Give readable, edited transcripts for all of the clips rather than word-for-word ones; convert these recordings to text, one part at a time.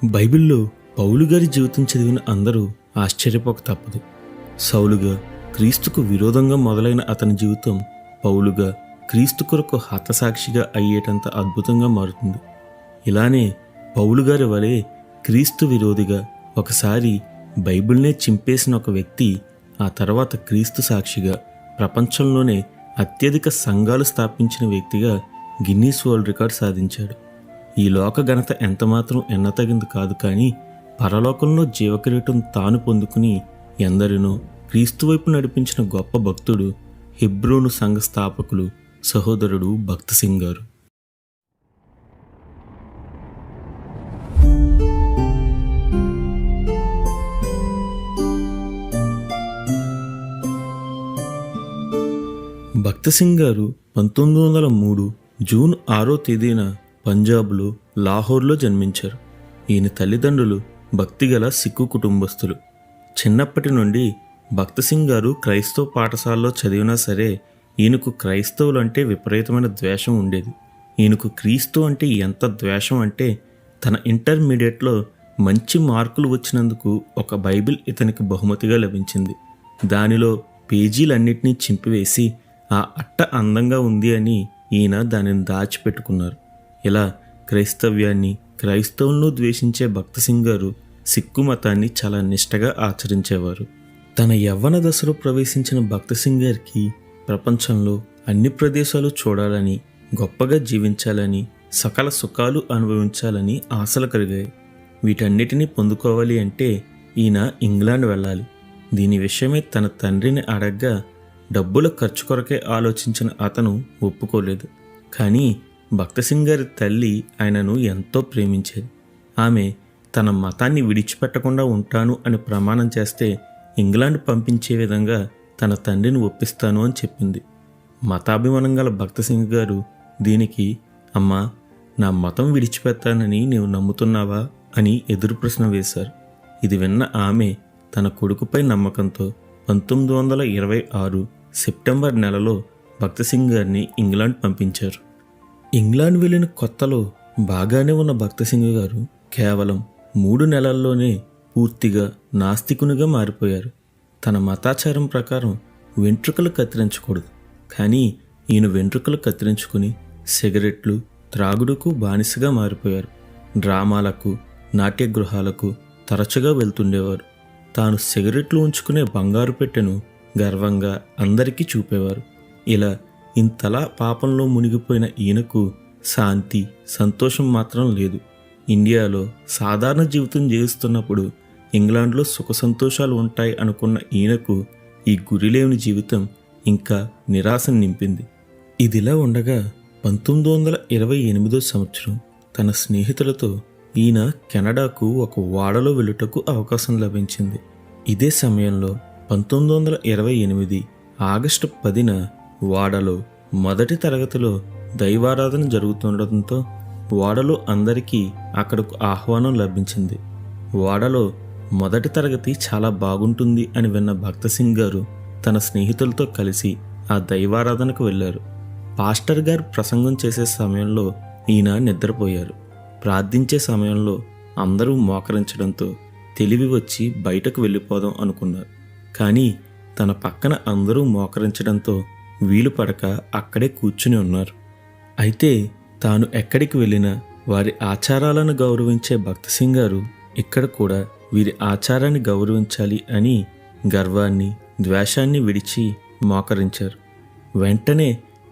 బైబిల్లో పౌలు గారి జీవితం చదివిన అందరూ ఆశ్చర్యపోక తప్పదు. సౌలుగా క్రీస్తుకు విరోధంగా మొదలైన అతని జీవితం పౌలుగా క్రీస్తు కొరకు హతసాక్షిగా అయ్యేటంత అద్భుతంగా మారుతుంది. ఇలానే పౌలు గారి వలె క్రీస్తు విరోధిగా ఒకసారి బైబిల్నే చింపేసిన ఒక వ్యక్తి ఆ తర్వాత క్రీస్తు సాక్షిగా ప్రపంచంలోనే అత్యధిక సంఘాలు స్థాపించిన వ్యక్తిగా గిన్నీస్ వరల్డ్ రికార్డ్ సాధించాడు. ఈ లోక ఘనత ఎంతమాత్రం ఎన్నతగింది కాదు, కానీ పరలోకంలో జీవకిరీటం తాను పొందుకుని ఎందరినో క్రీస్తు వైపు నడిపించిన గొప్ప భక్తుడు హెబ్రోను సంఘ స్థాపకులు సహోదరుడు భక్త్ సింగ్ గారు. భక్త్ సింగ్ గారు 1903 జూన్ 6వ తేదీన పంజాబ్లో లాహోర్లో జన్మించారు. ఈయన తల్లిదండ్రులు భక్తిగల సిక్కు కుటుంబస్తులు. చిన్నప్పటి నుండి భక్త్ సింగ్ గారు క్రైస్తవ పాఠశాలలో చదివినా సరే ఈయనకు క్రైస్తవులు అంటే విపరీతమైన ద్వేషం ఉండేది. ఈయనకు క్రీస్తు అంటే ఎంత ద్వేషం అంటే తన ఇంటర్మీడియట్లో మంచి మార్కులు వచ్చినందుకు ఒక బైబిల్ ఇతనికి బహుమతిగా లభించింది. దానిలో పేజీలన్నింటినీ చింపివేసి ఆ అట్ట అందంగా ఉంది అని ఈయన దానిని దాచిపెట్టుకున్నారు. ఇలా క్రైస్తవ్యాన్ని క్రైస్తవులను ద్వేషించే భక్త్ సింగ్ గారు సిక్కు మతాన్ని చాలా నిష్టగా ఆచరించేవారు. తన యవ్వన దశలో ప్రవేశించిన భక్త్ సింగ్ గారికి ప్రపంచంలో అన్ని ప్రదేశాలు చూడాలని, గొప్పగా జీవించాలని, సకల సుఖాలు అనుభవించాలని ఆశలు కలిగాయి. వీటన్నిటినీ పొందుకోవాలి అంటే ఈయన ఇంగ్లాండ్ వెళ్ళాలి. దీని విషయమై తన తండ్రిని అడగ్గా డబ్బుల ఖర్చు కొరకే ఆలోచించిన అతను ఒప్పుకోలేదు. కానీ భక్త్ సింగ్ గారి తల్లి ఆయనను ఎంతో ప్రేమించేది. ఆమె తన మతాన్ని విడిచిపెట్టకుండా ఉంటాను అని ప్రమాణం చేస్తే ఇంగ్లాండ్ పంపించే విధంగా తన తండ్రిని ఒప్పిస్తాను అని చెప్పింది. మతాభిమానం గల భక్త్ సింగ్ గారు దీనికి, అమ్మా, నా మతం విడిచిపెట్టానని నీవు నమ్ముతున్నావా అని ఎదురు ప్రశ్న వేశారు. ఇది విన్న ఆమె తన కొడుకుపై నమ్మకంతో 1926 సెప్టెంబర్ నెలలో భక్త్ సింగ్ గారిని ఇంగ్లాండ్ పంపించారు. ఇంగ్లాండ్ వెళ్ళిన కొత్తలో బాగానే ఉన్న భక్త్ సింగ్ గారు కేవలం 3 నెలల్లోనే పూర్తిగా నాస్తికునిగా మారిపోయారు. తన మతాచారం ప్రకారం వెంట్రుకలు కత్తిరించకూడదు, కానీ ఈయన వెంట్రుకలు కత్తిరించుకుని సిగరెట్లు, త్రాగుడుకు బానిసగా మారిపోయారు. డ్రామాలకు, నాట్యగృహాలకు తరచుగా వెళ్తుండేవారు. తాను సిగరెట్లు ఉంచుకునే బంగారు పెట్టెను గర్వంగా అందరికీ చూపేవారు. ఇలా ఇంతలా పాపంలో మునిగిపోయిన ఈయనకు శాంతి, సంతోషం మాత్రం లేదు. ఇండియాలో సాధారణ జీవితం జీవిస్తున్నప్పుడు ఇంగ్లాండ్లో సుఖ సంతోషాలు ఉంటాయి అనుకున్న ఈయనకు ఈ గురిలేని జీవితం ఇంకా నిరాశను నింపింది. ఇదిలా ఉండగా 1928 సంవత్సరం తన స్నేహితులతో ఈయన కెనడాకు ఒక ఓడలో వెళ్ళుటకు అవకాశం లభించింది. ఇదే సమయంలో 1928 ఆగస్టు 10న ఓడలో మొదటి తరగతిలో దైవారాధన జరుగుతుండటంతో ఓడలో అందరికీ అక్కడకు ఆహ్వానం లభించింది. ఓడలో మొదటి తరగతి చాలా బాగుంటుంది అని విన్న భక్త్ సింగ్ గారు తన స్నేహితులతో కలిసి ఆ దైవారాధనకు వెళ్ళారు. పాస్టర్ గారు ప్రసంగం చేసే సమయంలో ఈయన నిద్రపోయారు. ప్రార్థించే సమయంలో అందరూ మోకరించడంతో తెలివి వచ్చి బయటకు వెళ్ళిపోదాం అనుకున్నారు. కానీ తన పక్కన అందరూ మోకరించడంతో వీలు పడక అక్కడే కూర్చుని ఉన్నారు. అయితే తాను ఎక్కడికి వెళ్ళినా వారి ఆచారాలను గౌరవించే భక్త్ సింగ్ గారు ఇక్కడ కూడా వీరి ఆచారాన్ని గౌరవించాలి అని గర్వాన్ని, ద్వేషాన్ని విడిచి మోకరించారు. వెంటనే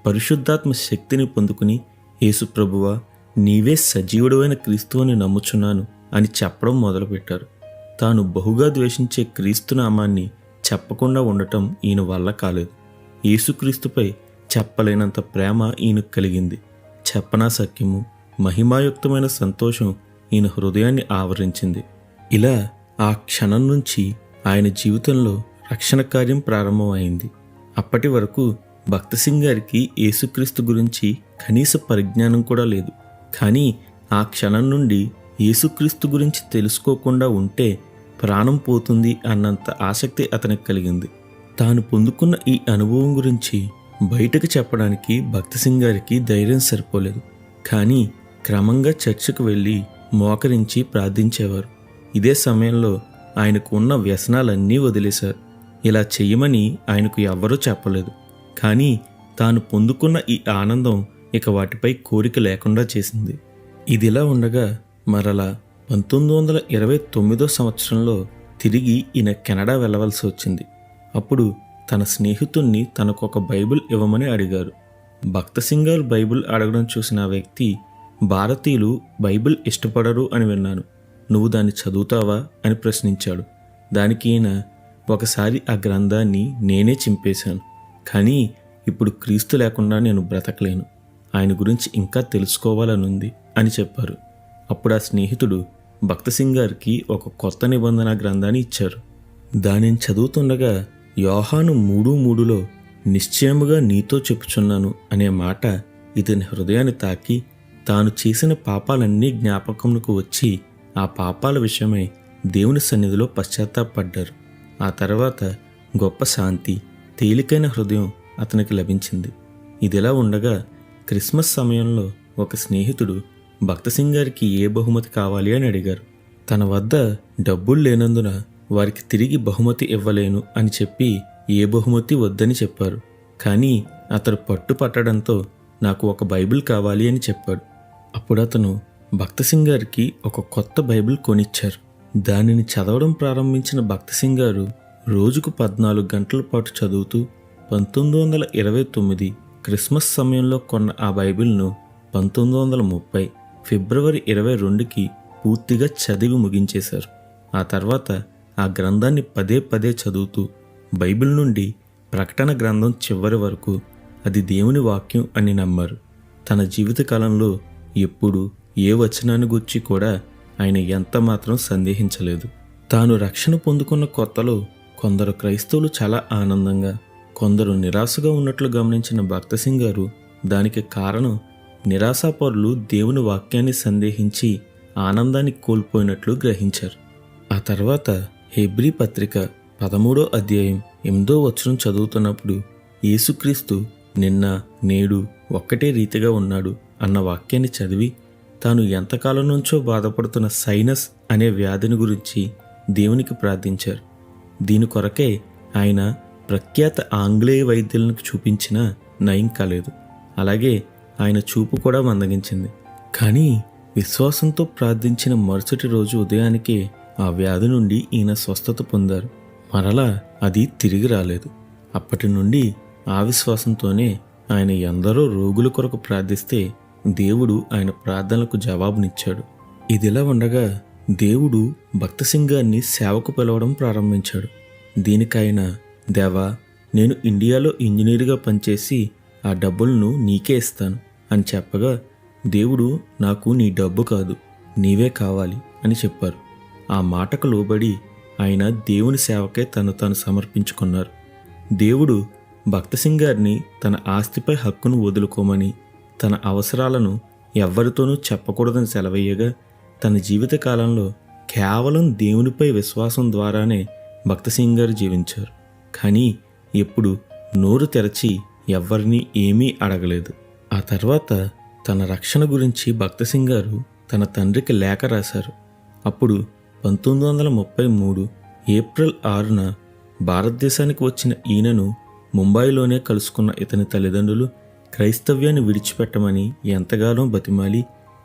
పరిశుద్ధాత్మ శక్తిని పొందుకుని, యేసు ప్రభువా, నీవే సజీవుడైన క్రీస్తు అని నమ్ముచున్నాను అని చెప్పడం మొదలుపెట్టారు. తాను బహుగా ద్వేషించే క్రీస్తు నామాన్ని చెప్పకుండా ఉండటం ఈయన వల్ల కాలేదు. యేసుక్రీస్తుపై చెప్పలేనంత ప్రేమ ఈయనకు కలిగింది. చెప్పనా సఖ్యము, మహిమాయుక్తమైన సంతోషం ఈయన హృదయాన్ని ఆవరించింది. ఇలా ఆ క్షణం నుంచి ఆయన జీవితంలో రక్షణ కార్యం ప్రారంభమైంది. అప్పటి వరకు భక్త్ సింగ్ గారికి యేసుక్రీస్తు గురించి కనీస పరిజ్ఞానం కూడా లేదు. కానీ ఆ క్షణం నుండి యేసుక్రీస్తు గురించి తెలుసుకోకుండా ఉంటే ప్రాణం పోతుంది అన్నంత ఆసక్తి అతనికి కలిగింది. తాను పొందుకున్న ఈ అనుభవం గురించి బయటకు చెప్పడానికి భక్త్ సింగ్ గారికి ధైర్యం సరిపోలేదు. కానీ క్రమంగా చర్చికి వెళ్ళి మోకరించి ప్రార్థించేవారు. ఇదే సమయంలో ఆయనకు ఉన్న వ్యసనాలన్నీ వదిలేశారు. ఇలా చెయ్యమని ఆయనకు ఎవ్వరూ చెప్పలేదు. కానీ తాను పొందుకున్న ఈ ఆనందం ఇక వాటిపై కోరిక లేకుండా చేసింది. ఇదిలా ఉండగా మరలా 1929 సంవత్సరంలో తిరిగి ఈయన కెనడా వెళ్ళవలసి వచ్చింది. అప్పుడు తన స్నేహితుణ్ణి తనకొక బైబిల్ ఇవ్వమని అడిగారు. భక్త సింగ్ గారు బైబిల్ అడగడం చూసిన ఆ వ్యక్తి, భారతీయులు బైబిల్ ఇష్టపడరు అని విన్నాను, నువ్వు దాన్ని చదువుతావా అని ప్రశ్నించాడు. దానికి ఈయన, ఒకసారి ఆ గ్రంథాన్ని నేనే చింపేశాను, కానీ ఇప్పుడు క్రీస్తు లేకుండా నేను బ్రతకలేను, ఆయన గురించి ఇంకా తెలుసుకోవాలనుంది అని చెప్పారు. అప్పుడు ఆ స్నేహితుడు భక్త సింగ్ గారికి ఒక కొత్త నిబంధన గ్రంథాన్ని ఇచ్చారు. దానిని చదువుతుండగా యోహాను 3:3లో నిశ్చయముగా నీతో చెప్పుచున్నాను అనే మాట ఇతని హృదయాన్ని తాకి తాను చేసిన పాపాలన్నీ జ్ఞాపకంకు వచ్చి ఆ పాపాల విషయమై దేవుని సన్నిధిలో పశ్చాత్తాపడ్డారు. ఆ తర్వాత గొప్ప శాంతి, తేలికైన హృదయం అతనికి లభించింది. ఇదిలా ఉండగా క్రిస్మస్ సమయంలో ఒక స్నేహితుడు భక్త సింగ్ గారికి ఏ బహుమతి కావాలి అని అడిగారు. తన వద్ద డబ్బులు లేనందున వారికి తిరిగి బహుమతి ఇవ్వలేను అని చెప్పి ఏ బహుమతి వద్దని చెప్పారు. కానీ అతడు పట్టుపట్టడంతో నాకు ఒక బైబిల్ కావాలి అని చెప్పాడు. అప్పుడు అతను భక్త సింగ్ గారికి ఒక కొత్త బైబిల్ కొనిచ్చారు. దానిని చదవడం ప్రారంభించిన భక్త సింగ్ గారు రోజుకు 14 గంటల పాటు చదువుతూ 1929 క్రిస్మస్ సమయంలో కొన్న ఆ బైబిల్ను 1930 ఫిబ్రవరి 22కి పూర్తిగా చదివి ముగించేశారు. ఆ తర్వాత ఆ గ్రంథాన్ని పదే పదే చదువుతూ బైబిల్ నుండి ప్రకటన గ్రంథం చివరి వరకు అది దేవుని వాక్యం అని నమ్మారు. తన జీవితకాలంలో ఎప్పుడు ఏ వచనాన్ని గురించి కూడా ఆయన ఎంత మాత్రం సందేహించలేదు. తాను రక్షణ పొందుకున్న కొత్తలో కొందరు క్రైస్తవులు చాలా ఆనందంగా, కొందరు నిరాశగా ఉన్నట్లు గమనించిన భక్త సింగ్ గారు దానికి కారణం నిరాశాపరులు దేవుని వాక్యాన్ని సందేహించి ఆనందాన్ని కోల్పోయినట్లు గ్రహించారు. ఆ తర్వాత హెబ్రీ పత్రిక 13వ అధ్యాయం 8వ వచనం చదువుతున్నప్పుడు యేసుక్రీస్తు నిన్న నేడు ఒక్కటే రీతిగా ఉన్నాడు అన్న వాక్యాన్ని చదివి తాను ఎంతకాలం నుంచో బాధపడుతున్న సైనస్ అనే వ్యాధిని గురించి దేవునికి ప్రార్థించారు. దీని కొరకే ఆయన ప్రఖ్యాత ఆంగ్లేయ వైద్యులకు చూపించినా నయం కాలేదు. అలాగే ఆయన చూపు కూడా మందగించింది. కానీ విశ్వాసంతో ప్రార్థించిన మరుసటి రోజు ఉదయానికే ఆ వ్యాధి నుండి ఈయన స్వస్థత పొందారు. మరలా అది తిరిగి రాలేదు. అప్పటి నుండి ఆ విశ్వాసంతోనే ఆయన ఎందరో రోగుల కొరకు ప్రార్థిస్తే దేవుడు ఆయన ప్రార్థనలకు జవాబునిచ్చాడు. ఇదిలా ఉండగా దేవుడు భక్త సింగ్ గారిని సేవకు పిలవడం ప్రారంభించాడు. దీనికైన, దేవా, నేను ఇండియాలో ఇంజనీర్గా పనిచేసి ఆ డబ్బులను నీకే ఇస్తాను అని చెప్పగా దేవుడు, నాకు నీ డబ్బు కాదు, నీవే కావాలి అని చెప్పారు. ఆ మాటకు లోబడి ఆయన దేవుని సేవకే తను తాను సమర్పించుకున్నారు. దేవుడు భక్త సింగ్ గారిని తన ఆస్తిపై హక్కును వదులుకోమని, తన అవసరాలను ఎవ్వరితోనూ చెప్పకూడదని సెలవయ్యగా తన జీవితకాలంలో కేవలం దేవునిపై విశ్వాసం ద్వారానే భక్త సింగ్ గారు జీవించారు. కానీ ఎప్పుడు నోరు తెరచి ఎవ్వరినీ ఏమీ అడగలేదు. ఆ తర్వాత తన రక్షణ గురించి భక్త సింగ్ గారు తన తండ్రికి లేఖ రాశారు. అప్పుడు 1933 ఏప్రిల్ 6న భారతదేశానికి వచ్చిన ఈయనను ముంబైలోనే కలుసుకున్న ఇతని తల్లిదండ్రులు క్రైస్తవ్యాన్ని విడిచిపెట్టమని ఎంతగానో బతిమాలి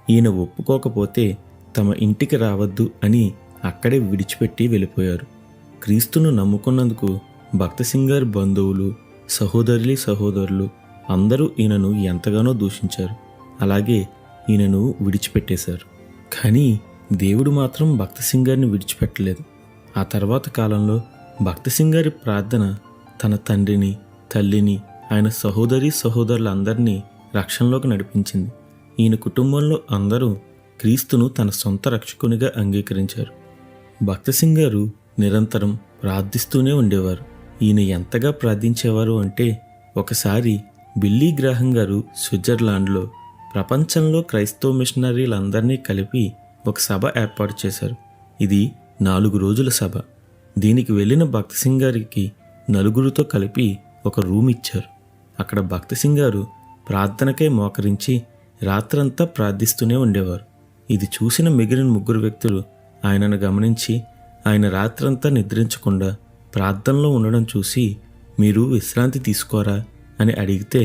ఈయన ఒప్పుకోకపోతే తమ ఇంటికి రావద్దు అని అక్కడే విడిచిపెట్టి వెళ్ళిపోయారు. క్రీస్తును నమ్ముకున్నందుకు భక్త సింగ్ గారి బంధువులు, సహోదరులు అందరూ ఈయనను ఎంతగానో దూషించారు. అలాగే ఈయనను విడిచిపెట్టేశారు. కానీ దేవుడు మాత్రం భక్త సింగ్ గారిని విడిచిపెట్టలేదు. ఆ తర్వాత కాలంలో భక్త సింగ్ గారి ప్రార్థన తన తండ్రిని, తల్లిని, ఆయన సహోదరులందరినీ రక్షణలోకి నడిపించింది. ఈయన కుటుంబంలో అందరూ క్రీస్తును తన సొంత రక్షకునిగా అంగీకరించారు. భక్త సింగ్ గారు నిరంతరం ప్రార్థిస్తూనే ఉండేవారు. ఈయన ఎంతగా ప్రార్థించేవారు అంటే, ఒకసారి బిల్లీ గ్రాహం గారు స్విట్జర్లాండ్లో ప్రపంచంలో క్రైస్తవ మిషనరీలందరినీ కలిపి ఒక సభ ఏర్పాటు చేశారు. ఇది 4 రోజుల సభ. దీనికి వెళ్ళిన భక్త సింగ్ గారికి నలుగురితో కలిపి ఒక రూమ్ ఇచ్చారు. అక్కడ భక్త సింగ్ గారు ప్రార్థనకై మోకరించి రాత్రంతా ప్రార్థిస్తూనే ఉండేవారు. ఇది చూసిన మిగిలిన 3 వ్యక్తులు ఆయనను గమనించి ఆయన రాత్రంతా నిద్రించకుండా ప్రార్థనలో ఉండడం చూసి, మీరు విశ్రాంతి తీసుకోరా అని అడిగితే,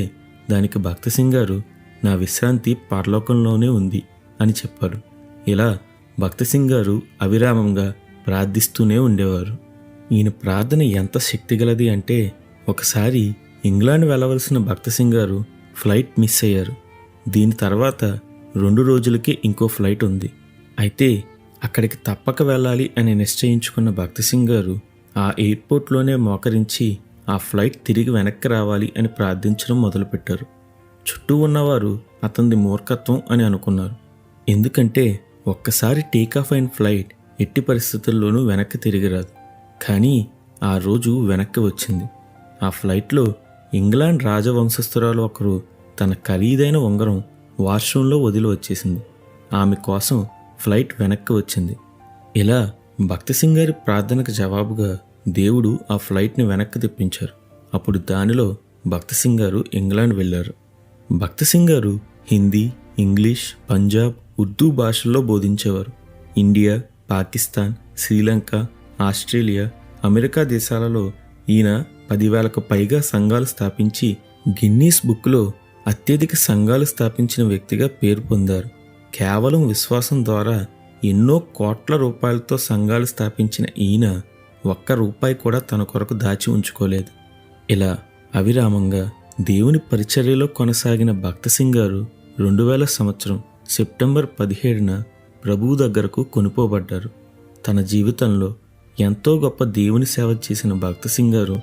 దానికి భక్త సింగ్ గారు, నా విశ్రాంతి పరలోకంలోనే ఉంది అని చెప్పారు. ఇలా భక్త సింగ్ గారు అవిరామంగా ప్రార్థిస్తూనే ఉండేవారు. ఈయన ప్రార్థన ఎంత శక్తిగలది అంటే, ఒకసారి ఇంగ్లాండ్ వెళ్ళవలసిన భక్త సింగ్ గారు ఫ్లైట్ మిస్ అయ్యారు. దీని తర్వాత 2 రోజులకే ఇంకో ఫ్లైట్ ఉంది. అయితే అక్కడికి తప్పక వెళ్ళాలి అని నిశ్చయించుకున్న భక్త సింగ్ గారు ఆ ఎయిర్పోర్ట్లోనే మోకరించి ఆ ఫ్లైట్ తిరిగి వెనక్కి రావాలి అని ప్రార్థించడం మొదలుపెట్టారు. చుట్టూ ఉన్నవారు అతనిది మూర్ఖత్వం అని అనుకున్నారు. ఎందుకంటే ఒక్కసారి టేకాఫ్ అయిన ఫ్లైట్ ఎట్టి పరిస్థితుల్లోనూ వెనక్కి తిరిగి రాదు. కానీ ఆ రోజు వెనక్కి వచ్చింది. ఆ ఫ్లైట్లో ఇంగ్లాండ్ రాజవంశస్థురాలు ఒకరు తన ఖరీదైన ఉంగరం వాష్రూంలో వదిలి వచ్చేసింది. ఆమె కోసం ఫ్లైట్ వెనక్కి వచ్చింది. ఇలా భక్త సింగ్ గారి ప్రార్థనకు జవాబుగా దేవుడు ఆ ఫ్లైట్ని వెనక్కి తెప్పించారు. అప్పుడు దానిలో భక్త సింగ్ గారు ఇంగ్లాండ్ వెళ్ళారు. భక్త సింగ్ గారు హిందీ, ఇంగ్లీష్, పంజాబ్, ఉర్దూ భాషల్లో బోధించేవారు. India, Pakistan, Sri Lanka, Australia, America దేశాలలో ఈయన 10,000కు పైగా సంఘాలు స్థాపించి గిన్నీస్ బుక్లో అత్యధిక సంఘాలు స్థాపించిన వ్యక్తిగా పేరు పొందారు. కేవలం విశ్వాసం ద్వారా ఎన్నో కోట్ల రూపాయలతో సంఘాలు స్థాపించిన ఈయన ₹1 కూడా తన కొరకు దాచి ఉంచుకోలేదు. ఇలా అవిరామంగా దేవుని పరిచర్యలో కొనసాగిన భక్త సింగ్ గారు 2000 సంవత్సరం సెప్టెంబర్ 17న ప్రభువు దగ్గరకు కొనుపోబడ్డారు. తన జీవితంలో ఎంతో గొప్ప దేవుని సేవ చేసిన భక్త సింగ్ గారు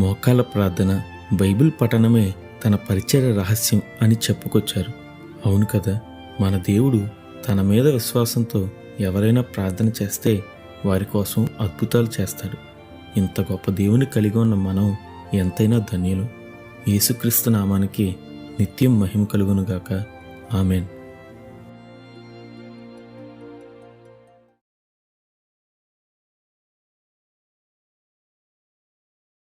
మోకాళ్ళ ప్రార్థన, బైబిల్ పఠనమే తన పరిచర్య రహస్యం అని చెప్పుకొచ్చారు. అవును కదా, మన దేవుడు తన మీద విశ్వాసంతో ఎవరైనా ప్రార్థన చేస్తే వారి కోసం అద్భుతాలు చేస్తాడు. ఇంత గొప్ప దేవుని కలిగి ఉన్న మనం ఎంతైనా ధన్యులు. యేసుక్రీస్తు నామానికి నిత్యం మహిమ కలుగునుగాక. ఆమెన్.